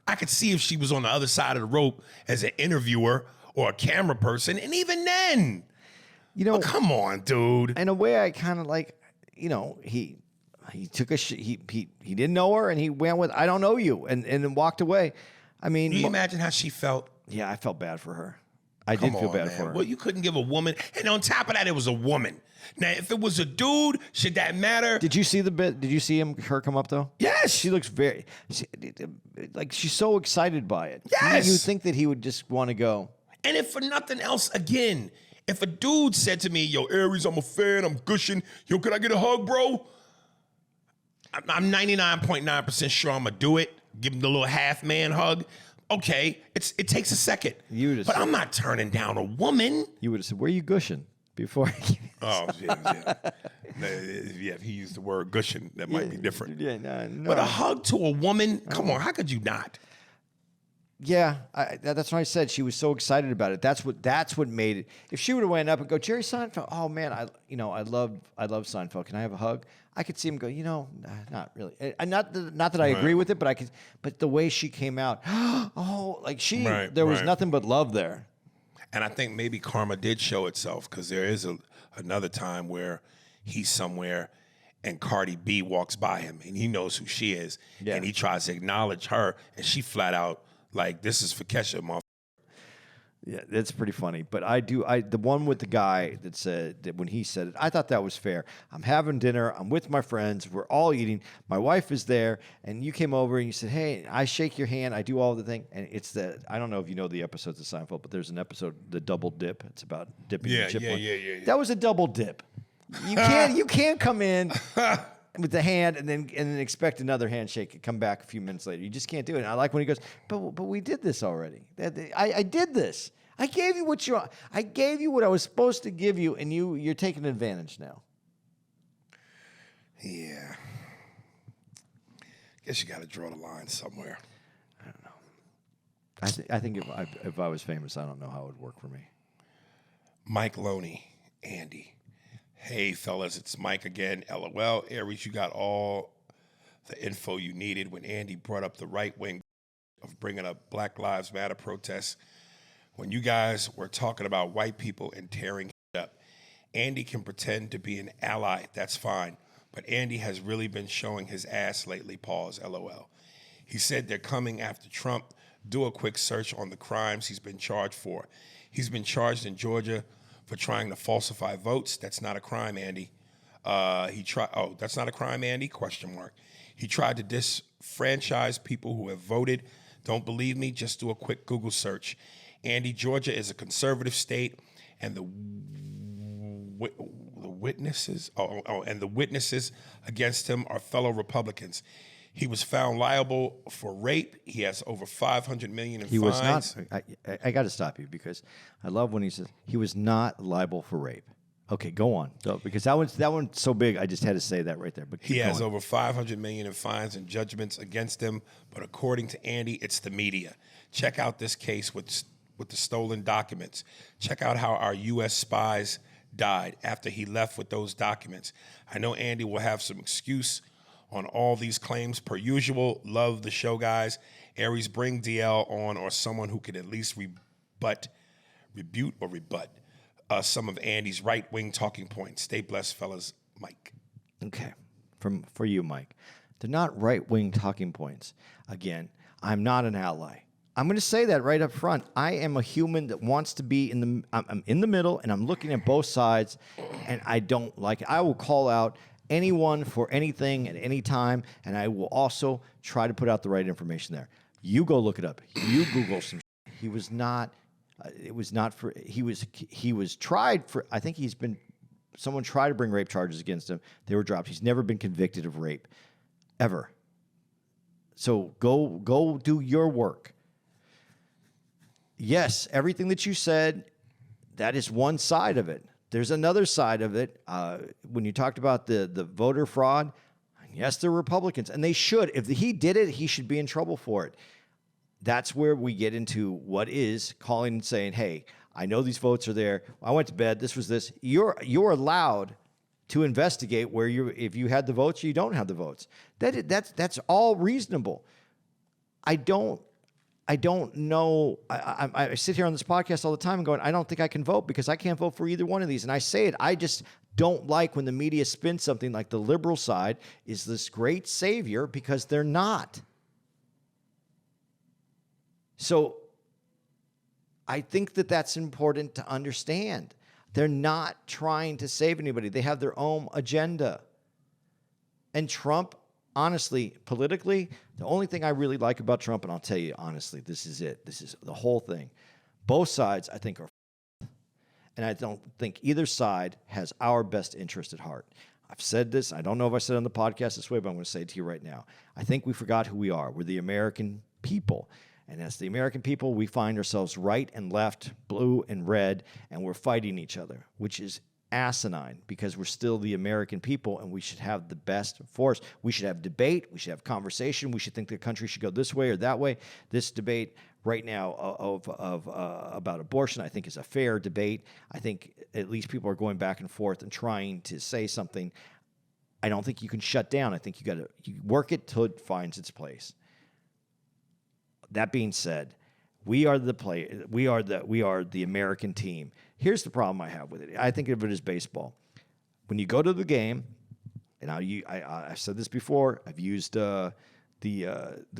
I could see if she was on the other side of the rope as an interviewer or a camera person, and even then, come on, dude. In a way, I kind of he took he didn't know her, and he went with I don't know you, and then walked away. I mean, can you imagine how she felt? Yeah, I felt bad for her. I did feel bad for her. Well, you couldn't give a woman, and on top of that, it was a woman. Now, if it was a dude, should that matter? Did you see the bit? Did you see her come up though? Yes. She looks she's so excited by it. Yes. You think that he would just want to go. And if for nothing else, again, If a dude said to me, yo, Aries, I'm a fan, I'm gushing, yo, can I get a hug, bro? I'm 99.9% sure I'm going to do it. Give him the little half-man hug. Okay, it takes a second. But I'm not turning down a woman. You would have said, where are you gushing? Before. Oh, yeah. If he used the word gushing, that might be different. Yeah, no. But a hug to a woman, come on, how could you not? Yeah, that's what I said. She was so excited about it. That's what made it. If she would have went up and go, Jerry Seinfeld, oh man, I love Seinfeld. Can I have a hug? I could see him go, not really. Not that I agree with it, but the way she came out, there was nothing but love there. And I think maybe karma did show itself, because there is another time where he's somewhere and Cardi B walks by him and he knows who she is, and he tries to acknowledge her, and she flat out like, this is for Kesha, motherfucker. Yeah, that's pretty funny. But the one with the guy that said that when he said it, I thought that was fair. I'm having dinner. I'm with my friends. We're all eating. My wife is there, and you came over and you said, hey, I shake your hand. I do all the thing. And it's I don't know if you know the episodes of Seinfeld, but there's an episode, The Double Dip. It's about dipping the chip. Yeah. That was a double dip. You can't come in with the hand and then expect another handshake and come back a few minutes later. You just can't do it. And I like when he goes, but we did this already. I did this. I gave you what I was supposed to give you, and you're taking advantage now. Yeah. Guess you got to draw the line somewhere. I don't know. I think if I was famous, I don't know how it would work for me. Mike Loney, Andy. Hey, fellas, it's Mike again. LOL. Aries, you got all the info you needed when Andy brought up the right wing of bringing up Black Lives Matter protests. When you guys were talking about white people and tearing it up, Andy can pretend to be an ally. That's fine. But Andy has really been showing his ass lately. Pause. LOL. He said they're coming after Trump. Do a quick search on the crimes he's been charged for. He's been charged in Georgia for trying to falsify votes. That's not a crime, Andy. That's not a crime, Andy? ? He tried to disfranchise people who have voted. Don't believe me? Just do a quick Google search. Andy, Georgia is a conservative state, and the witnesses against him are fellow Republicans. He was found liable for rape. He has over $500 million in fines. He was not. I got to stop you, because I love when he says he was not liable for rape. Okay, go on. Because that one's so big, I just had to say that right there. But he has over $500 million in fines and judgments against him. But according to Andy, it's the media. Check out this case with the stolen documents. Check out how our U.S. spies died after he left with those documents. I know Andy will have some excuse on all these claims per usual. Love the show, guys. Aries, bring DL on, or someone who could at least rebut some of Andy's right-wing talking points. Stay blessed, fellas. Mike. Okay. For you, Mike. They're not right-wing talking points. Again, I'm not an ally. I'm going to say that right up front. I am a human that wants to be I'm in the middle, and I'm looking at both sides, and I don't like it. I will call out anyone for anything at any time, and I will also try to put out the right information there. You go look it up. You Google some shit. He was not, he was tried for, I think someone tried to bring rape charges against him. They were dropped. He's never been convicted of rape, ever. So go do your work. Yes, everything that you said, that is one side of it. There's another side of it. When you talked about the voter fraud, yes, they're Republicans, and they should. If he did it, he should be in trouble for it. That's where we get into what is calling and saying, hey, I know these votes are there. I went to bed. This was this. You're allowed to investigate if you had the votes or you don't have the votes. That's all reasonable. I don't know. I sit here on this podcast all the time and going, I don't think I can vote because I can't vote for either one of these. And I say it. I just don't like when the media spins something like the liberal side is this great savior, because they're not. So I think that that's important to understand. They're not trying to save anybody. They have their own agenda. And Trump, honestly, politically, the only thing I really like about Trump, and I'll tell you honestly, this is it. This is the whole thing. Both sides, I think, are And I don't think either side has our best interest at heart. I've said this. I don't know if I said it on the podcast this way, but I'm going to say it to you right now. I think we forgot who we are. We're the American people. And as the American people, we find ourselves right and left, blue and red, and we're fighting each other, which is asinine because we're still the American people and we should have the best force. We should have debate. We should have conversation. We should think the country should go this way or that way. This debate right now about abortion, I think, is a fair debate. I think at least people are going back and forth and trying to say something. I don't think you can shut down. I think you work it till it finds its place. That being said, we are the American team. Here's the problem I have with it. I think of it as baseball. When you go to the game, and I've said this before, I've used the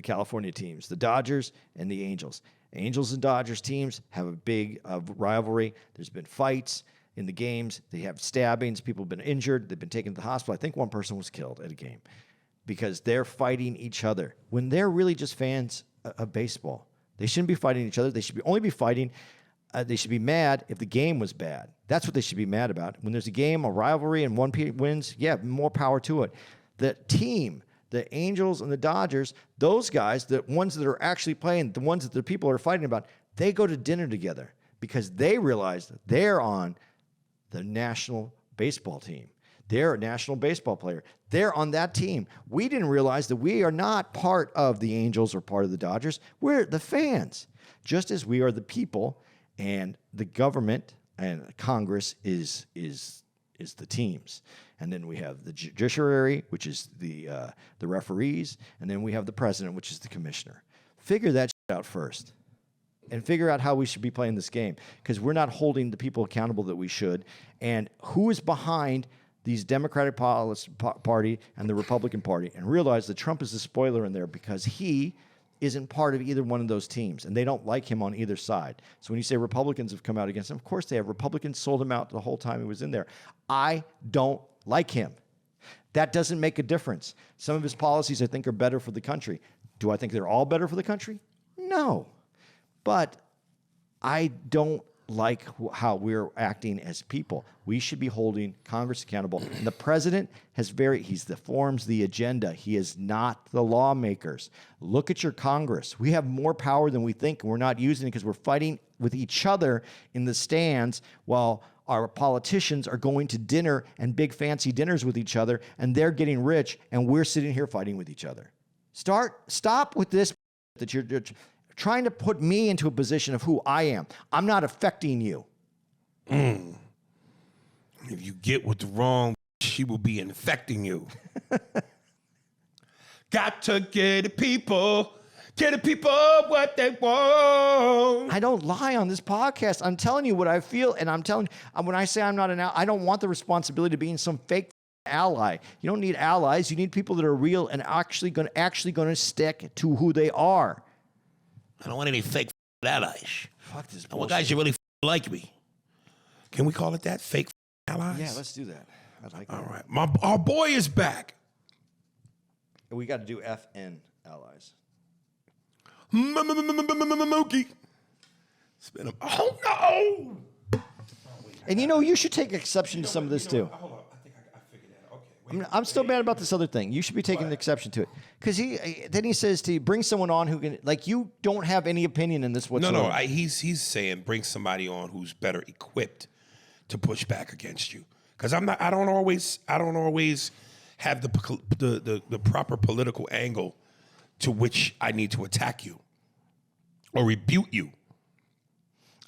California teams, the Dodgers and the Angels. Angels and Dodgers teams have a big rivalry. There's been fights in the games. They have stabbings. People have been injured. They've been taken to the hospital. I think one person was killed at a game because they're fighting each other when they're really just fans of baseball. They shouldn't be fighting each other. They should only be fighting. They should be mad if the game was bad. That's what they should be mad about. When there's a game, a rivalry, and one wins, yeah, more power to it. The team, the Angels and the Dodgers, those guys, the ones that are actually playing, the ones that the people are fighting about, they go to dinner together because they realize that they're on the national baseball team. They're a national baseball player. They're on that team. We didn't realize that we are not part of the Angels or part of the Dodgers. We're the fans, just as we are the people, and the government and Congress is the teams. And then we have the judiciary, which is the referees, and then we have the president, which is the commissioner. Figure that shit out first. And figure out how we should be playing this game, because we're not holding the people accountable that we should. And who is behind these Democratic Party and the Republican Party, and realize that Trump is the spoiler in there because he isn't part of either one of those teams, and they don't like him on either side. So when you say Republicans have come out against him, of course they have. Republicans sold him out the whole time he was in there. I don't like him. That doesn't make a difference. Some of his policies I think are better for the country. Do I think they're all better for the country? No. But I don't like how we're acting as people. We should be holding Congress accountable. And the president forms the agenda. He is not the lawmakers. Look at your Congress. We have more power than we think, and we're not using it because we're fighting with each other in the stands while our politicians are going to dinner and big fancy dinners with each other, and they're getting rich, and we're sitting here fighting with each other. Stop with this that you're trying to put me into a position of who I am. I'm not affecting you. If you get with the wrong, she will be infecting you. Got to get the people what they want. I don't lie on this podcast. I'm telling you what I feel, and I'm telling you, when I say I'm not an ally, I don't want the responsibility of being some fake ally. You don't need allies. You need people that are real and actually going to stick to who they are. I don't want any fake allies. Fuck this bullshit. I want guys that really like me. Can we call it that? Fake allies? Yeah, let's do that. I like that. All right. Our boy is back. We got to do FN allies. Mookie. Oh, no. And you should take exception to some of this too. Hold on. I think I figured that out. Okay. I'm still mad about this other thing. You should be taking exception to it. Because he says to you, bring someone on who can, like, you don't have any opinion in this whatsoever. No. He's saying bring somebody on who's better equipped to push back against you. Because I don't always have the proper political angle to which I need to attack you or rebuke you.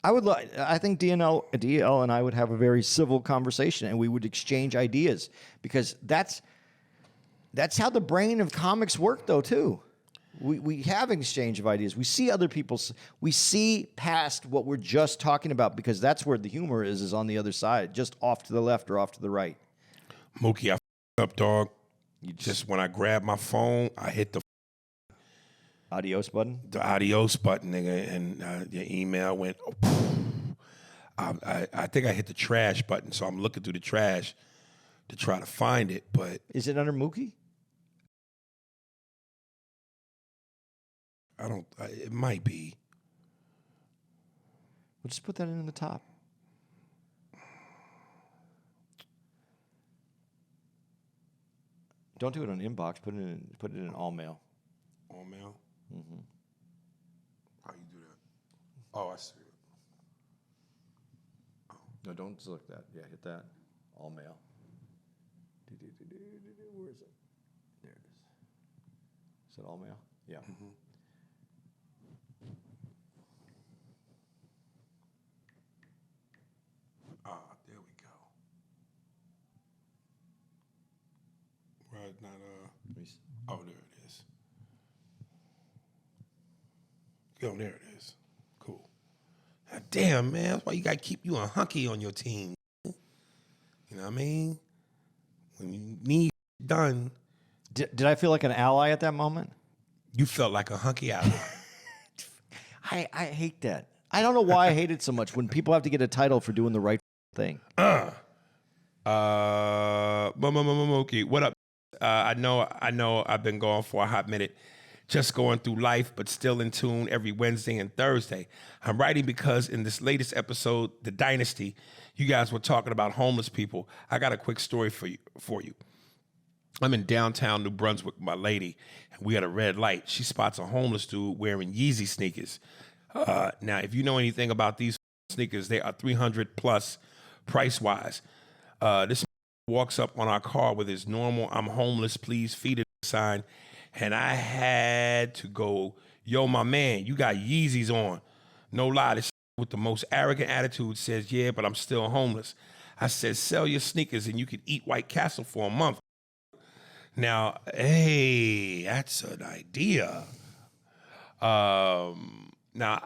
I think DL and I would have a very civil conversation, and we would exchange ideas, because that's how the brain of comics work, though, too. We have an exchange of ideas. We see other people's. We see past what we're just talking about, because that's where the humor is on the other side, just off to the left or off to the right. Mookie, I f***ed up, dog. Just when I grabbed my phone, I hit the adios button. The adios button, nigga, and your email went. I think I hit the trash button, so I'm looking through the trash to try to find it. But is it under Mookie? I don't. It might be. We'll just put that in the top. Don't do it on inbox. Put it in all mail. All mail? Mm-hmm. How you do that? Oh, I see it. No, don't select that. Yeah, hit that. All mail. Where is it? There it is. Is it all mail? Yeah. Mm-hmm. There we go. Right, not oh, there it is. Yo, there it is. Cool. God damn, man, that's why you gotta keep you a hunky on your team. You know what I mean? When you need done. Did I feel like an ally at that moment? You felt like a hunky ally. I hate that. I don't know why I hate it so much when people have to get a title for doing the right thing. Moki, what up? I know I've been gone for a hot minute, just going through life, but still in tune every Wednesday and Thursday. I'm writing because in this latest episode, The Dynasty, you guys were talking about homeless people. I got a quick story for you. I'm in downtown New Brunswick with my lady, and we at a red light. She spots a homeless dude wearing Yeezy sneakers. Now, if you know anything about these sneakers, they are $300 plus price-wise. This walks up on our car with his normal "I'm homeless, please feed it" sign, and I had to go, "Yo, my man, you got Yeezys on." No lie, this with the most arrogant attitude says, "Yeah, but I'm still homeless." I said, "Sell your sneakers and you could eat White Castle for a month." Now, hey, that's an idea. Now,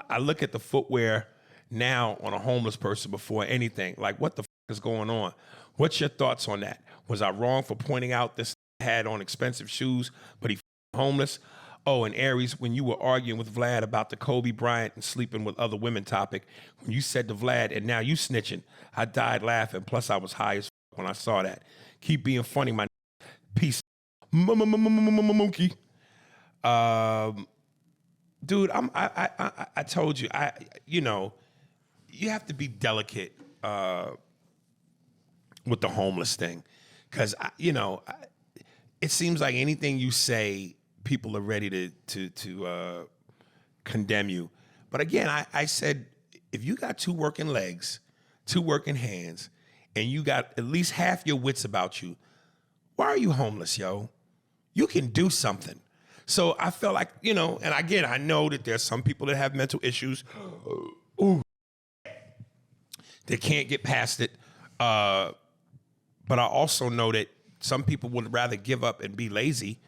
I look at the footwear now on a homeless person before anything. Like, what the is going on? What's your thoughts on that? Was I wrong for pointing out this had on expensive shoes, but he homeless? Oh, and Aries, when you were arguing with Vlad about the Kobe Bryant and sleeping with other women topic, when you said to Vlad, "And now you snitching," I died laughing. Plus, I was high as when I saw that. Keep being funny, my peace. Monkey. Dude, I told you, you have to be delicate with the homeless thing, because it seems like anything you say, people are ready to condemn you. But again, I said, if you got two working legs, two working hands, and you got at least half your wits about you, why are you homeless, yo? You can do something. So I felt like, and again, I know that there's some people that have mental issues. They can't get past it. But I also know that some people would rather give up and be lazy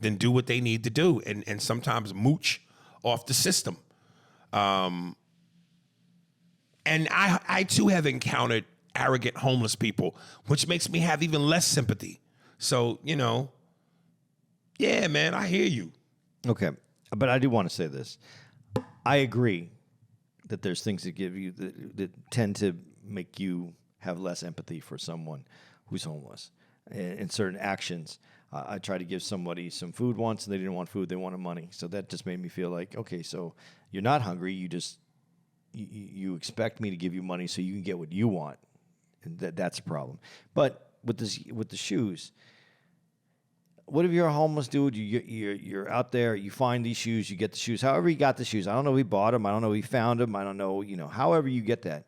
than do what they need to do, and sometimes mooch off the system. And I too have encountered arrogant homeless people, which makes me have even less sympathy. So, yeah, man, I hear you. Okay, but I do want to say this. I agree that there's things that give you that tend to make you have less empathy for someone who's homeless. In certain actions, I tried to give somebody some food once, and they didn't want food; they wanted money. So that just made me feel like, okay, so you're not hungry. You just you expect me to give you money so you can get what you want, and that's a problem. But with the shoes. What if you're a homeless dude? You're out there. You find these shoes. You get the shoes. However you got the shoes. I don't know if he bought them. I don't know if he found them. I don't know. However you get that.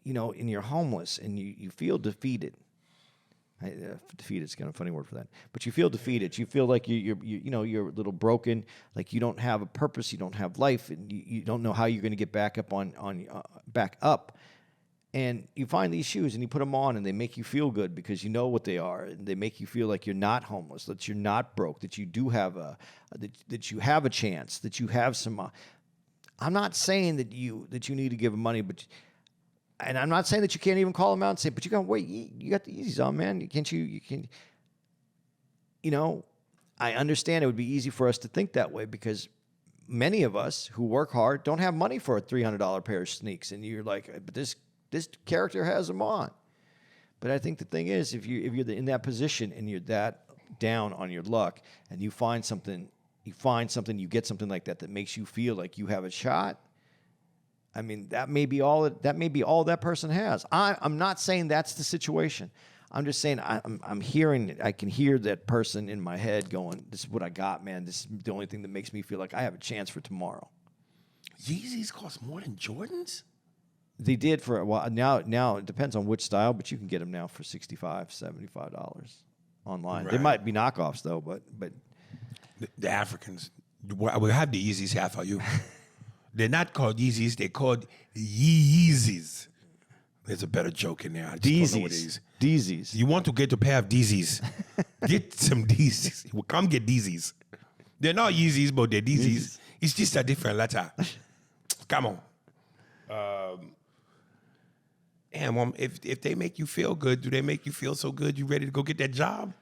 And you're homeless and you feel defeated. Defeated is kind of a funny word for that. But you feel defeated. You feel like you're a little broken. Like you don't have a purpose. You don't have life, and you don't know how you're going to get back up back up. And you find these shoes and you put them on and they make you feel good because you know what they are, and they make you feel like you're not homeless, that you're not broke, that you do have that you have a chance, that you have some. I'm not saying that you need to give them money, and I'm not saying that you can't even call them out and say, but you got you got the Yeezys on, man. You can. I understand it would be easy for us to think that way because many of us who work hard don't have money for a $300 pair of sneaks, and you're like, but this character has them on. But I think the thing is, if you're in that position and you're that down on your luck, and you find something, you get something like that makes you feel like you have a shot. I mean, that may be all that person has. I'm not saying that's the situation. I'm just saying, I'm hearing, I can hear that person in my head going, this is what I got, man. This is the only thing that makes me feel like I have a chance for tomorrow. Yeezys cost more than Jordans? They did for a while. Now it depends on which style, but you can get them now for $65, $75 online. Right. There might be knockoffs though, but The Africans, we have the Yeezys half of you. They're not called Yeezys, they're called Yeezys. There's a better joke in there. I just don't know what it is. Deezies. You want to get a pair of Yeezys? Get some Yeezys. Well, come get Yeezys. They're not Yeezys, but they're Yeezys. It's just a different letter. Come on. If they make you feel good, do they make you feel so good you ready to go get that job?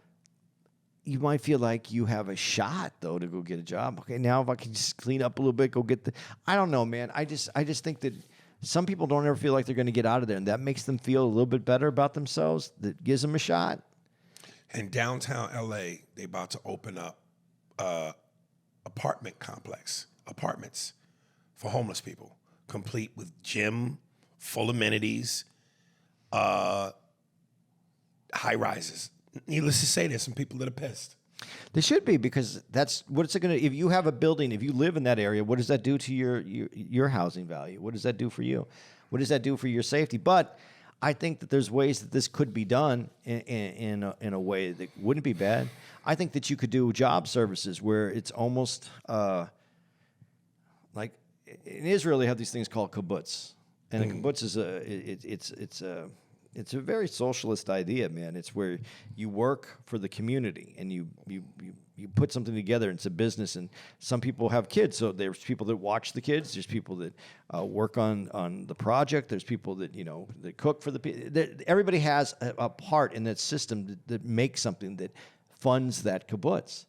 You might feel like you have a shot though to go get a job. Okay, now if I can just clean up a little bit, go get the. I don't know, man. I just think that some people don't ever feel like they're going to get out of there, and that makes them feel a little bit better about themselves. That gives them a shot. In downtown LA, they about to open up apartments for homeless people, complete with gym, full amenities, high rises. Needless to say, there's some people that are pissed. They should be, because that's what's it going to. If you have a building, if you live in that area, what does that do to your housing value? What does that do for you? What does that do for your safety? But I think that there's ways that this could be done in a way that wouldn't be bad. I think that you could do job services where it's almost like in Israel they have these things called kibbutz, and a kibbutz is it's a very socialist idea, man. It's where you work for the community and you put something together. It's a business, and some people have kids, so there's people that watch the kids. There's people that work on the project. There's people that that cook for the. Everybody has a part in that system that makes something that funds that kibbutz.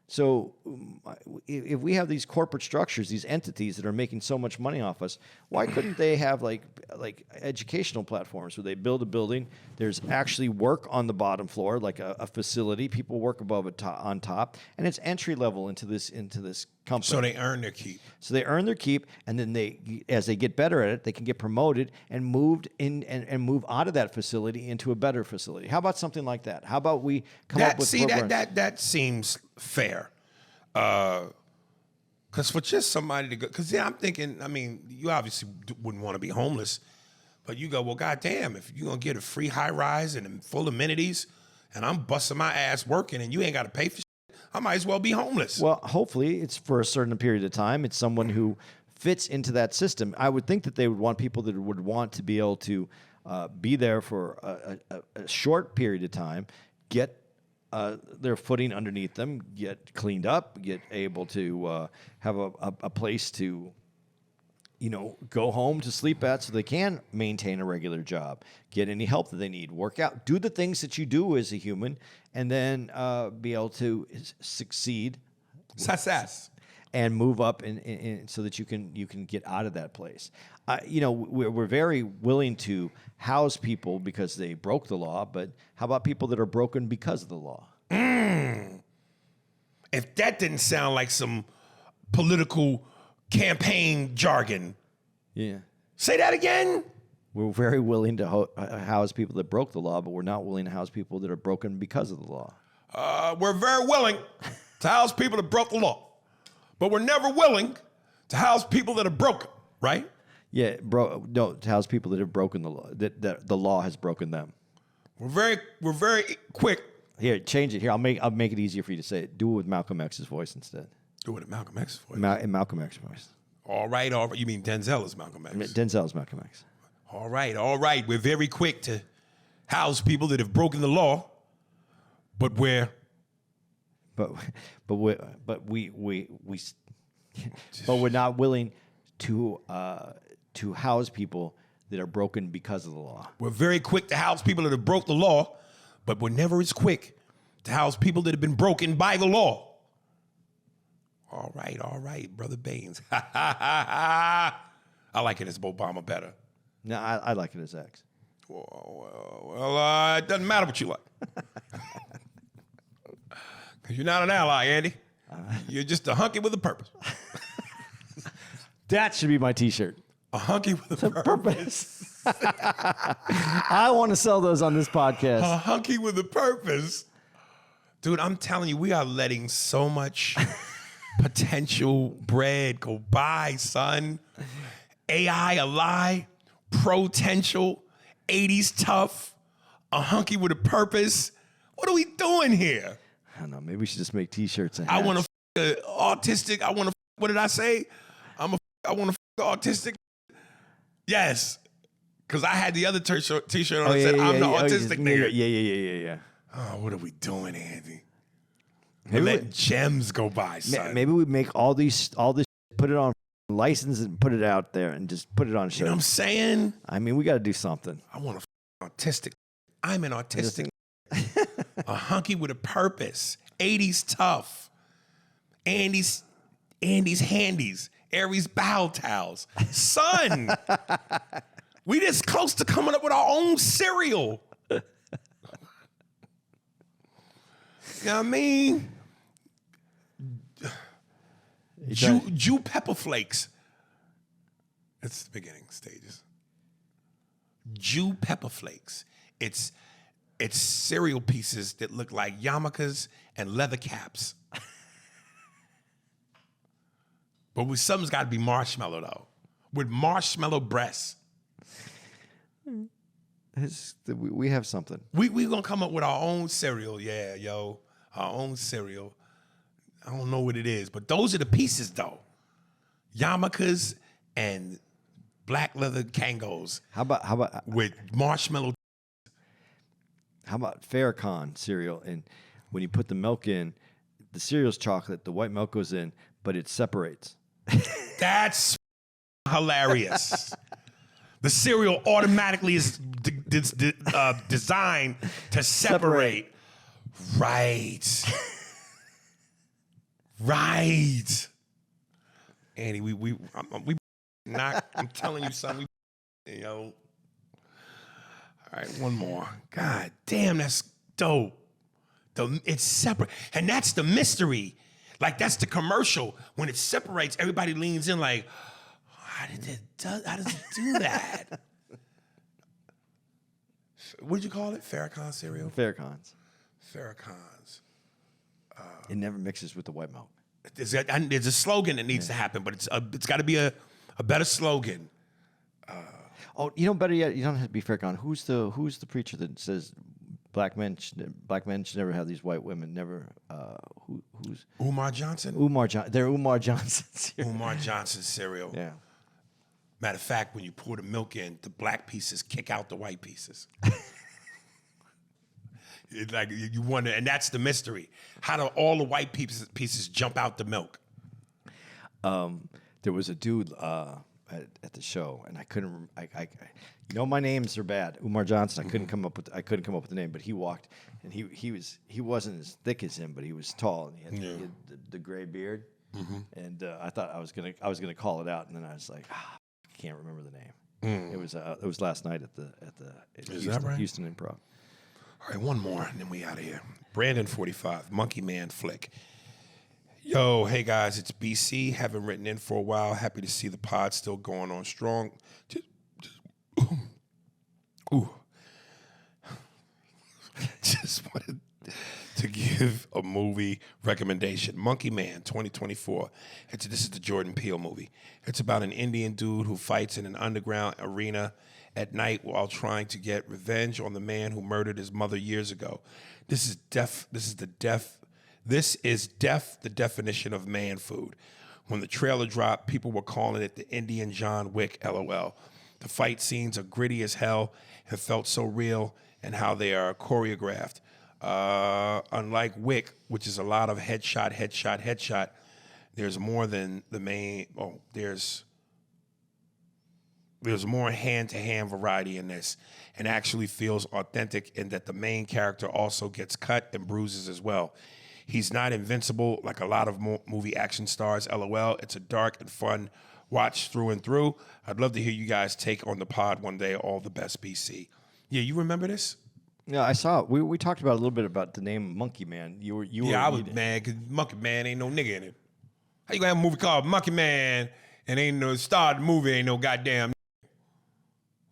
So if we have these corporate structures, these entities that are making so much money off us, why couldn't they have like educational platforms where they build a building, there's actually work on the bottom floor, like a facility, people work above it on top, and it's entry level into this company. So they earn their keep. So they earn their keep, and then as they get better at it, they can get promoted and moved in and move out of that facility into a better facility. How about something like that? How about we come up with programs? that seems fair. Because for just somebody to go, because I'm thinking, I mean, you obviously wouldn't want to be homeless, but you go, well, goddamn, if you're gonna get a free high rise and full amenities, and I'm busting my ass working, and you ain't got to pay for shit, I might as well be homeless. Well, hopefully it's for a certain period of time. It's someone who fits into that system. I would think that they would want people that would want to be able to be there for a short period of time, get their footing underneath them, get cleaned up, get able to have a place to, go home to sleep at so they can maintain a regular job, get any help that they need, work out, do the things that you do as a human, and then be able to succeed. Success. And move up so that you can get out of that place. We're very willing to house people because they broke the law, but how about people that are broken because of the law? If that didn't sound like some political campaign jargon. Yeah. Say that again. We're very willing to house people that broke the law, but we're not willing to house people that are broken because of the law. We're very willing to house people that broke the law, but we're never willing to house people that are broken, right? Yeah, to house people that have broken the law, that the law has broken them. We're very quick. Here, change it. Here, I'll make it easier for you to say it. Do it with Malcolm X's voice instead. Do it with Malcolm X's voice. In Malcolm X's voice. All right. You mean Denzel is Malcolm X? Denzel is Malcolm X. All right. We're very quick to house people that have broken the law, but we're not willing to house people that are broken because of the law. We're very quick to house people that have broke the law, but we're never as quick to house people that have been broken by the law. All right, Brother Baines. I like it as Obama better. No, I like it as X. Well, it doesn't matter what you like. Because you're not an ally, Andy. You're just a hunky with a purpose. That should be my T-shirt. A hunky with a purpose. I want to sell those on this podcast. A hunky with a purpose. Dude, I'm telling you, we are letting so much potential bread go by, son. AI a lie, potential, 80s tough, a hunky with a purpose. What are we doing here? I don't know. Maybe we should just make T-shirts. And I hats. want to autistic. I want to. What did I say? I want to autistic. Yes, because I had the other T-shirt on that said I'm the autistic nigga. Yeah. Oh, what are we doing, Andy? Maybe Let gems go by, son. Maybe we make all this, put it on license and put it out there and just put it on show. You know what I'm saying? I mean, we got to do something. I want a autistic. I'm an autistic. A hunky with a purpose. 80s tough. Andy's handies. Aries bow towels. Son, we this close to coming up with our own cereal. You know what I mean? Jew pepper flakes. It's the beginning stages. Jew pepper flakes. It's cereal pieces that look like yarmulkes and leather caps. But something's got to be marshmallow, though. With marshmallow breasts. We have something. We going to come up with our own cereal. Yeah, yo. Our own cereal. I don't know what it is, but those are the pieces, though. Yarmulkes and black leather Kangos. How about with marshmallow. How about Farrakhan cereal? And when you put the milk in, the cereal's chocolate, the white milk goes in, but it separates. That's hilarious. The cereal automatically is designed to separate. Right. Right. Andy, we not. I'm telling you, son. All right, one more. God damn, that's dope. It's separate, and that's the mystery. Like, that's the commercial. When it separates, everybody leans in like, how does it do that? What did you call it? Farrakhan cereal? Farrakhan's. It never mixes with the white milk. There's a slogan that needs to happen, but it's got to be a better slogan. Better yet, you don't have to be Farrakhan. Who's the preacher that says black men should never have these white women? Never. Who's Umar Johnson? They're Umar Johnson cereal. Umar Johnson cereal. Yeah. Matter of fact, when you pour the milk in, the black pieces kick out the white pieces. It's like you wonder, and that's the mystery. How do all the white pieces jump out the milk? There was a dude at the show, and I couldn't. My names are bad. Umar Johnson. I couldn't come up with the name, but he walked, and he wasn't as thick as him, but he was tall, and he had the gray beard. Mm-hmm. And I thought I was gonna call it out, and then I was like, I can't remember the name. It was last night at Houston Improv. All right, one more, and then we out of here. Brandon 45, Monkey Man Flick. Yo, hey guys, it's BC. Haven't written in for a while. Happy to see the pod still going on strong. Just wanted to give a movie recommendation. Monkey Man 2024. This is the Jordan Peele movie. It's about an Indian dude who fights in an underground arena at night while trying to get revenge on the man who murdered his mother years ago. This is the definition of man food. When the trailer dropped, people were calling it the Indian John Wick, LOL. The fight scenes are gritty as hell and felt so real and how they are choreographed. Unlike Wick, which is a lot of headshot, there's more than the main, there's more hand-to-hand variety in this and actually feels authentic in that the main character also gets cut and bruises as well. He's not invincible like a lot of movie action stars, LOL. It's a dark and fun watch through and through. I'd love to hear you guys take on the pod one day. All the best, BC. Yeah, you remember this? Yeah, I saw it. We talked about a little bit about the name Monkey Man. I was mad because Monkey Man ain't no nigga in it. How you gonna have a movie called Monkey Man and ain't no star of the movie, ain't no goddamn. I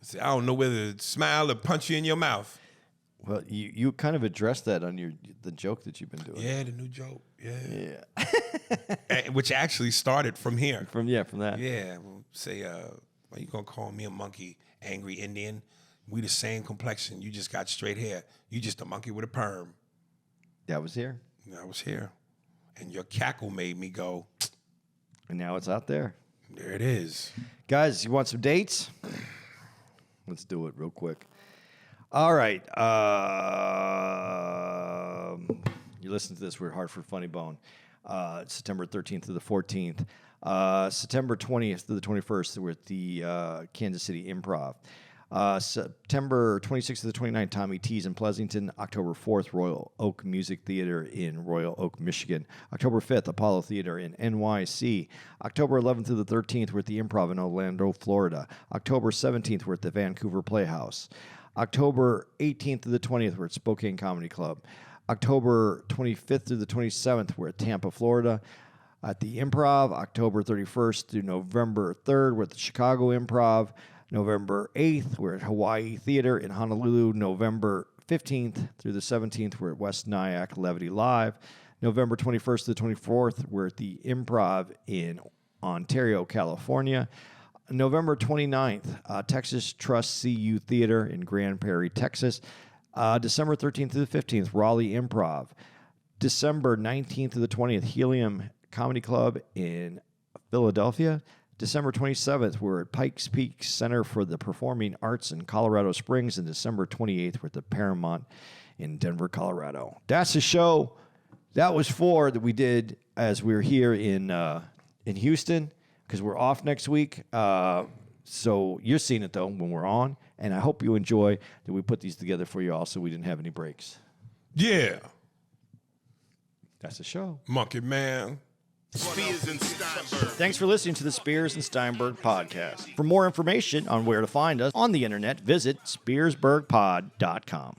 said, I don't know whether to smile or punch you in your mouth. Well, you kind of addressed that on the joke that you've been doing. Yeah, the new joke. Yeah. Yeah. Which actually started from here. From that. Yeah. We'll say, why you gonna call me a monkey, angry Indian? We the same complexion. You just got straight hair. You just a monkey with a perm. That was here. I was here. And your cackle made me go. And now it's out there. There it is. Guys, you want some dates? Let's do it real quick. All right. You listen to this. We're Hartford Funny Bone. September 13th to the 14th. September 20th to the 21st, we're at the Kansas City Improv. September 26th to the 29th, Tommy T's in Pleasanton. October 4th, Royal Oak Music Theater in Royal Oak, Michigan. October 5th, Apollo Theater in NYC. October 11th to the 13th, we're at the Improv in Orlando, Florida. October 17th, we're at the Vancouver Playhouse. October 18th to the 20th, we're at Spokane Comedy Club. October 25th through the 27th, we're at Tampa, Florida. At the Improv, October 31st through November 3rd, we're at the Chicago Improv. November 8th, we're at Hawaii Theater in Honolulu. November 15th through the 17th, we're at West Nyack Levity Live. November 21st to the 24th, we're at the Improv in Ontario, California. November 29th, Texas Trust CU Theater in Grand Prairie, Texas. December 13th to the 15th, Raleigh Improv. December 19th to the 20th, Helium Comedy Club in Philadelphia. December 27th, we're at Pikes Peak Center for the Performing Arts in Colorado Springs. And December 28th, we're at the Paramount in Denver, Colorado. That's the show. That was 4 that we did as we were here in Houston, because we're off next week. So you're seeing it, though, when we're on. And I hope you enjoy that we put these together for you all so we didn't have any breaks. Yeah. That's the show. Monkey Man. Spears and Steinberg. Thanks for listening to the Spears and Steinberg podcast. For more information on where to find us on the internet, visit spearsburgpod.com.